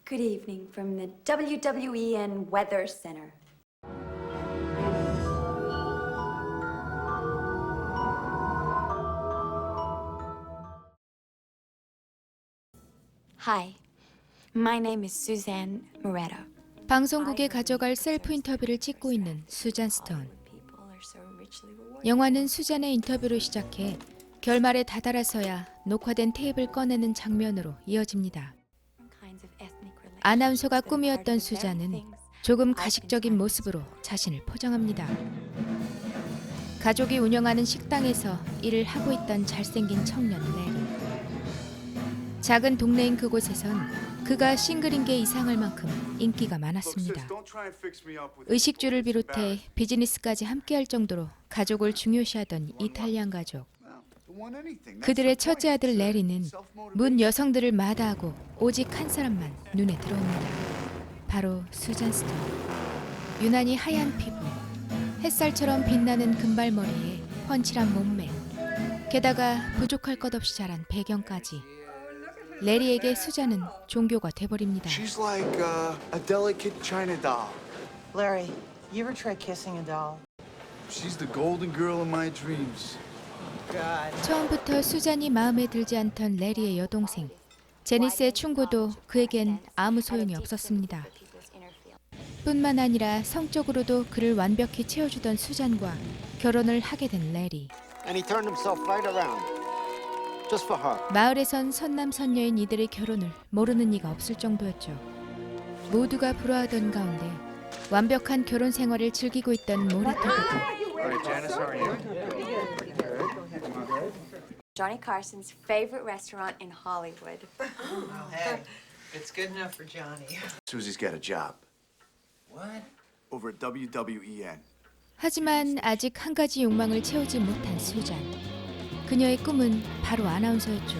Good evening from the WWEN Weather Center. Hi, my name is Suzanne Moretta. 방송국에 가져갈 셀프 인터뷰를 찍고 있는 수잔 스톤. 영화는 수잔의 인터뷰로 시작해 결말에 다다라서야 녹화된 테이프를 꺼내는 장면으로 이어집니다. 아나운서가 꿈이었던 수잔은 조금 가식적인 모습으로 자신을 포장합니다. 가족이 운영하는 식당에서 일을 하고 있던 잘생긴 청년 레리. 작은 동네인 그곳에선 그가 싱글인 게 이상할 만큼 인기가 많았습니다. 의식주를 비롯해 비즈니스까지 함께할 정도로 가족을 중요시하던 이탈리안 가족. 그들의 첫째 아들 레리는 문 여성들을 마다하고 오직 한 사람만 눈에 들어옵니다. 바로 수잔 스톤. 유난히 하얀 피부, 햇살처럼 빛나는 금발머리에 훤칠한 몸매, 게다가 부족할 것 없이 자란 배경까지. 레리에게 수잔은 종교가 돼버립니다. She's like a delicate china doll. Larry, you ever try kissing a doll? She's the golden girl in my dreams. God. 처음부터 수잔이 마음에 들지 않던 레리의 여동생 제니스의 충고도 그에겐 아무 소용이 없었습니다. 뿐만 아니라 성적으로도 그를 완벽히 채워주던 수잔과 결혼을 하게 된 레리. And he turned himself right around, just for her. 마을에선 선남선녀인 이들의 결혼을 모르는 이가 없을 정도였죠. 모두가 부러워하던 가운데 완벽한 결혼 생활을 즐기고 있던 모리토 부부. Johnny Carson's favorite restaurant in Hollywood. Hey, it's good enough for Johnny. Susie's got a job What? over at WWEN. 하지만 아직 한 가지 욕망을 채우지 못한 수잔. 그녀의 꿈은 바로 아나운서였죠.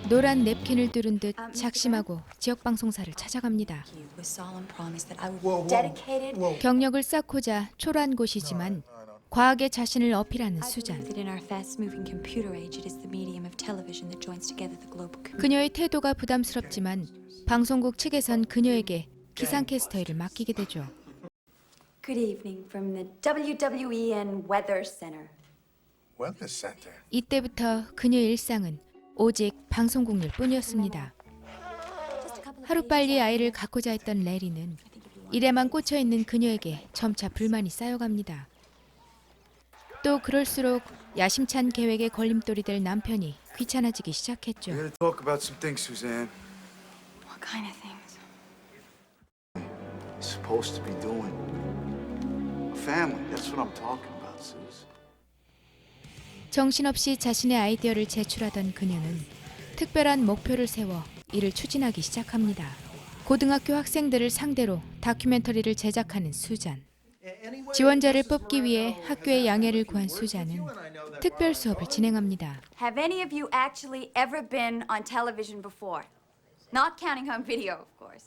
노란 냅킨을 두른 듯 작심하고 지역방송사를 찾아갑니다. With solemn promise that I would be dedicated 경력을 쌓고자 초라한 곳이지만 과하게 자신을 어필하는 수잔. that in our fast-moving computer age, it is the medium of television that joins together the global community. 그녀의 태도가 부담스럽지만 방송국 측에선 그녀에게 기상캐스터 일을 맡기게 되죠. Good evening from the WWEN Weather Center. Weather Center. 이때부터 그녀의 일상은 오직 방송국 일 뿐이었습니다. 하루빨리 아이를 갖고자 했던 레리는 일에만 꽂혀있는 그녀에게 점차 불만이 쌓여갑니다. 또 그럴수록 야심찬 계획에 걸림돌이 될 남편이 귀찮아지기 시작했죠. We gotta talk about some things, Suzanne. What kind of things? You're supposed to be doing. A family. That's what I'm talking about, Suze. 정신없이 자신의 아이디어를 제출하던 그녀는 특별한 목표를 세워 이를 추진하기 시작합니다. 고등학교 학생들을 상대로 다큐멘터리를 제작하는 수잔. 지원자를 뽑기 위해 학교의 양해를 구한 수잔은 특별 수업을 진행합니다. Have any of you actually ever been on television before? Not counting home video, of course.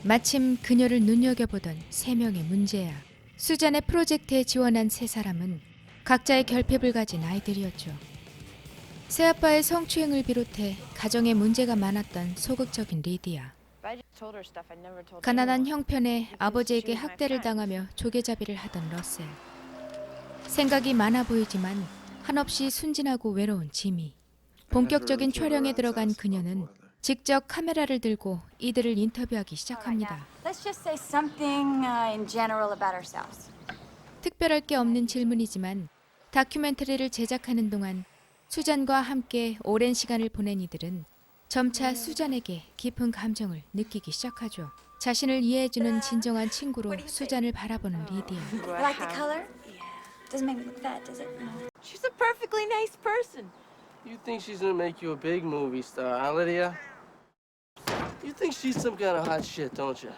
마침 그녀를 눈여겨보던 세 명의 문제야. 수잔의 프로젝트에 지원한 세 사람은 각자의 결핍을 가진 아이들이었죠. 새아빠의 성추행을 비롯해 가정에 문제가 많았던 소극적인 리디아. 가난한 형편에 아버지에게 학대를 당하며 조개잡이를 하던 러셀. 생각이 많아 보이지만 한없이 순진하고 외로운 지미. 본격적인 촬영에 들어간 그녀는 직접 카메라를 들고 이들을 인터뷰하기 시작합니다. Let's just say something in general about ourselves. 특별할 게 없는 질문이지만 다큐멘터리를 제작하는 동안 수잔과 함께 오랜 시간을 보낸 이들은 점차 수잔에게 깊은 감정을 느끼기 시작하죠. 자신을 이해해주는 진정한 친구로 수잔을 바라보는 리디아. Like the color? Doesn't make me look fat, does it? No. She's a perfectly nice person. You think she's gonna make you a big movie star, huh, Lydia? You think she's some kind of hot shit, don't you?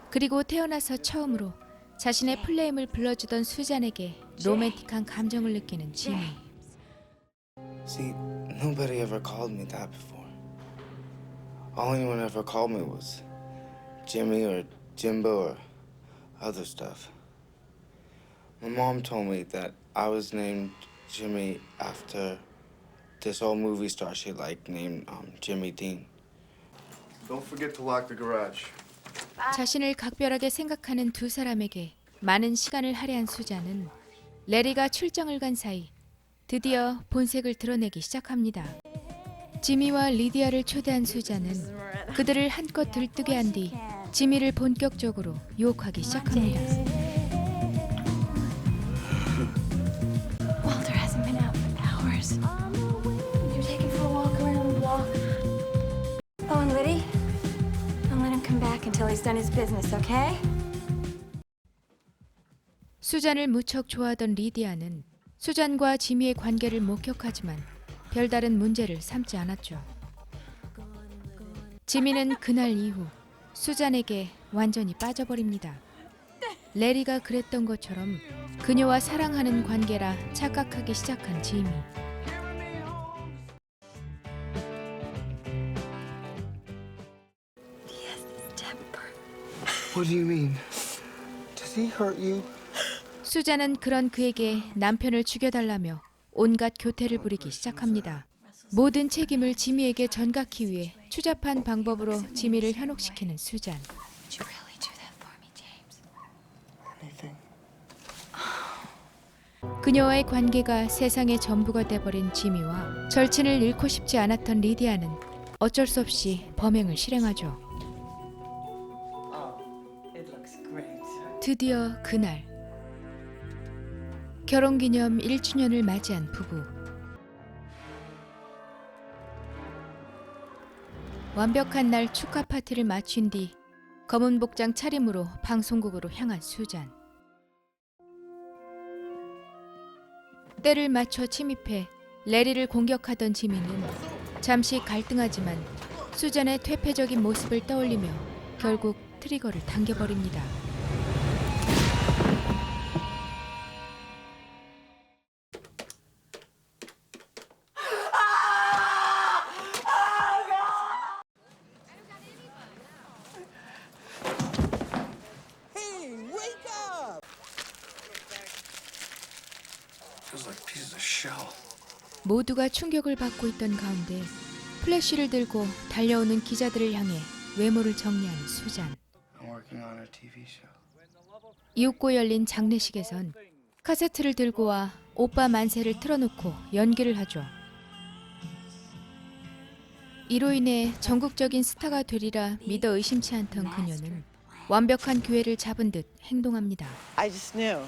그리고 태어나서 처음으로 자신의 플레임을 불러주던 수잔에게 로맨틱한 감정을 느끼는 지미. See, nobody ever called me that before. All anyone ever called me was Jimmy or Jimbo or other stuff. My mom told me that I was named Jimmy after this old movie star she liked named Jimmy Dean. Don't forget to lock the garage. 자신을 각별하게 생각하는 두 사람에게 많은 시간을 할애한 수잔은 레리가 출장을 간 사이 드디어 본색을 드러내기 시작합니다. 지미와 리디아를 초대한 수잔은 그들을 한껏 들뜨게 한 뒤 지미를 본격적으로 유혹하기 시작합니다. Walter hasn't been out for hours. You're taking for a walk around the block. Oh, and Liddy, don't let him come back until he's done his business, okay? 수잔을 무척 좋아하던 리디아는 수잔과 지미의 관계를 목격하지만 별다른 문제를 삼지 않았죠. 지미는 그날 이후 수잔에게 완전히 빠져버립니다. 레리가 그랬던 것처럼 그녀와 사랑하는 관계라 착각하기 시작한 지미. He has this temper. What do you mean? Does he hurt you? 수잔은 그런 그에게 남편을 죽여달라며 온갖 교태를 부리기 시작합니다. 모든 책임을 지미에게 전가하기 위해 추잡한 방법으로 지미를 현혹시키는 수잔. Would you really do that for me, James? Anything. 그녀와의 관계가 세상의 전부가 돼버린 지미와 절친을 잃고 싶지 않았던 리디아는 어쩔 수 없이 범행을 실행하죠. It looks great. 드디어 그날 결혼기념 1주년을 맞이한 부부. 완벽한 날 축하 파티를 마친 뒤 검은 복장 차림으로 방송국으로 향한 수잔. 때를 맞춰 침입해 레리를 공격하던 지미는 잠시 갈등하지만 수잔의 퇴폐적인 모습을 떠올리며 결국 트리거를 당겨버립니다. Feels like pieces of shell. 모두가 충격을 받고 있던 가운데 플래시를 들고 달려오는 기자들을 향해 외모를 정리하는 수잔. I'm working on a TV show. 이윽고 열린 장례식에선 카세트를 들고 와 오빠 만세를 틀어놓고 연기를 하죠. 이로 인해 전국적인 스타가 되리라 믿어 의심치 않던 그녀는 완벽한 기회를 잡은 듯 행동합니다. I just knew.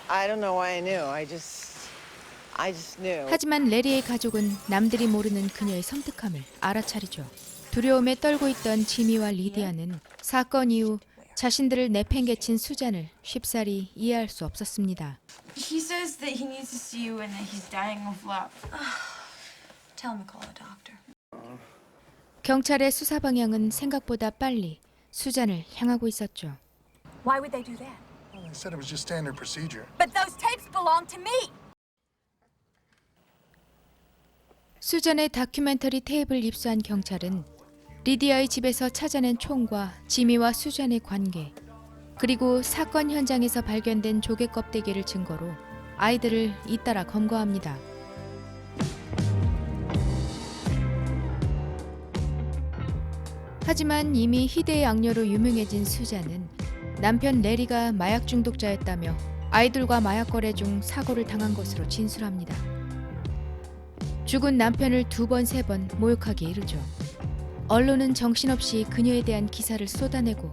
I don't know why I knew. I just knew. 하지만 레리의 가족은 남들이 모르는 그녀의 섬뜩함을 알아차리죠. 두려움에 떨고 있던 지미와 리디아는 사건 이후 자신들을 내팽개친 수잔을 쉽사리 이해할 수 없었습니다. He says that he needs to see you and that he's dying of love. Tell him to call a doctor. 경찰의 수사 방향은 생각보다 빨리 수잔을 향하고 있었죠. Why would they do that? Well, they said it was just standard procedure. But those tapes belong to me! 수잔의 다큐멘터리 테이프를 입수한 경찰은 리디아의 집에서 찾아낸 총과 지미와 수잔의 관계, 그리고 사건 현장에서 발견된 조개 껍데기를 증거로 아이들을 잇따라 검거합니다. 하지만 이미 희대의 악녀로 유명해진 수잔은 남편 레리가 마약 중독자였다며 아이들과 마약 거래 중 사고를 당한 것으로 진술합니다. 죽은 남편을 2번, 3번 모욕하게 이르죠. 언론은 정신없이 그녀에 대한 기사를 쏟아내고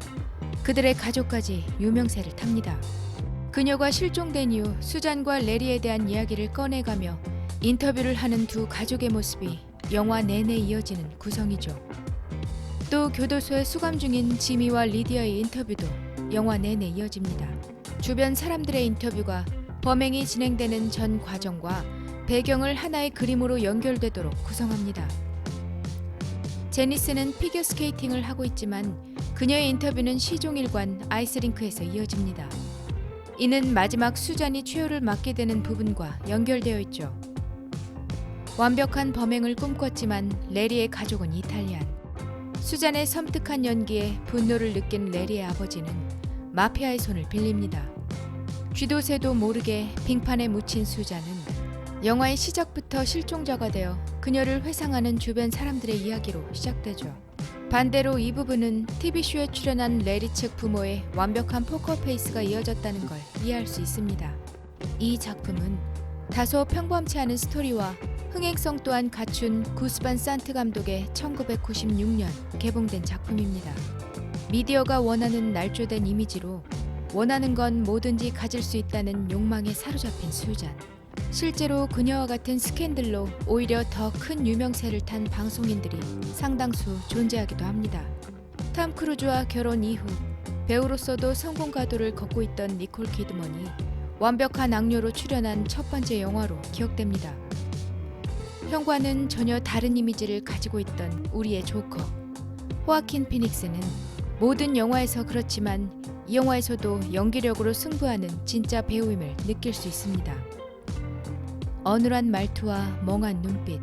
그들의 가족까지 유명세를 탑니다. 그녀가 실종된 이후 수잔과 레리에 대한 이야기를 꺼내가며 인터뷰를 하는 두 가족의 모습이 영화 내내 이어지는 구성이죠. 또 교도소에 수감 중인 지미와 리디아의 인터뷰도 영화 내내 이어집니다. 주변 사람들의 인터뷰가 범행이 진행되는 전 과정과 배경을 하나의 그림으로 연결되도록 구성합니다. 제니스는 피겨스케이팅을 하고 있지만 그녀의 인터뷰는 시종일관 아이스링크에서 이어집니다. 이는 마지막 수잔이 최후를 맞게 되는 부분과 연결되어 있죠. 완벽한 범행을 꿈꿨지만 레리의 가족은 이탈리안. 수잔의 섬뜩한 연기에 분노를 느낀 레리의 아버지는 마피아의 손을 빌립니다. 쥐도 새도 모르게 빙판에 묻힌 수잔은 영화의 시작부터 실종자가 되어 그녀를 회상하는 주변 사람들의 이야기로 시작되죠. 반대로 이 부분은 TV쇼에 출연한 레리 측 부모의 완벽한 포커페이스가 이어졌다는 걸 이해할 수 있습니다. 이 작품은 다소 평범치 않은 스토리와 흥행성 또한 갖춘 구스 반 산트 감독의 1996년 개봉된 작품입니다. 미디어가 원하는 날조된 이미지로 원하는 건 뭐든지 가질 수 있다는 욕망에 사로잡힌 수잔. 실제로 그녀와 같은 스캔들로 오히려 더 큰 유명세를 탄 방송인들이 상당수 존재하기도 합니다. 톰 크루즈와 결혼 이후 배우로서도 성공 가도를 걷고 있던 니콜 키드먼이 완벽한 악녀로 출연한 첫 번째 영화로 기억됩니다. 형과는 전혀 다른 이미지를 가지고 있던 우리의 조커. 호아킨 피닉스는 모든 영화에서 그렇지만 이 영화에서도 연기력으로 승부하는 진짜 배우임을 느낄 수 있습니다. 어눌한 말투와 멍한 눈빛,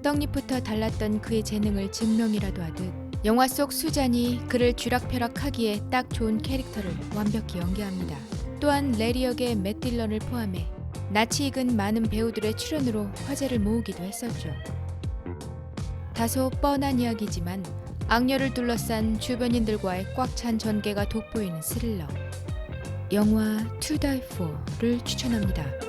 떡잎부터 달랐던 그의 재능을 증명이라도 하듯 영화 속 수잔이 그를 쥐락펴락하기에 딱 좋은 캐릭터를 완벽히 연기합니다. 또한 레리 역의 맷 딜런을 포함해 낯이 익은 많은 배우들의 출연으로 화제를 모으기도 했었죠. 다소 뻔한 이야기지만 악녀를 둘러싼 주변인들과의 꽉 찬 전개가 돋보이는 스릴러 영화 To Die For를 추천합니다.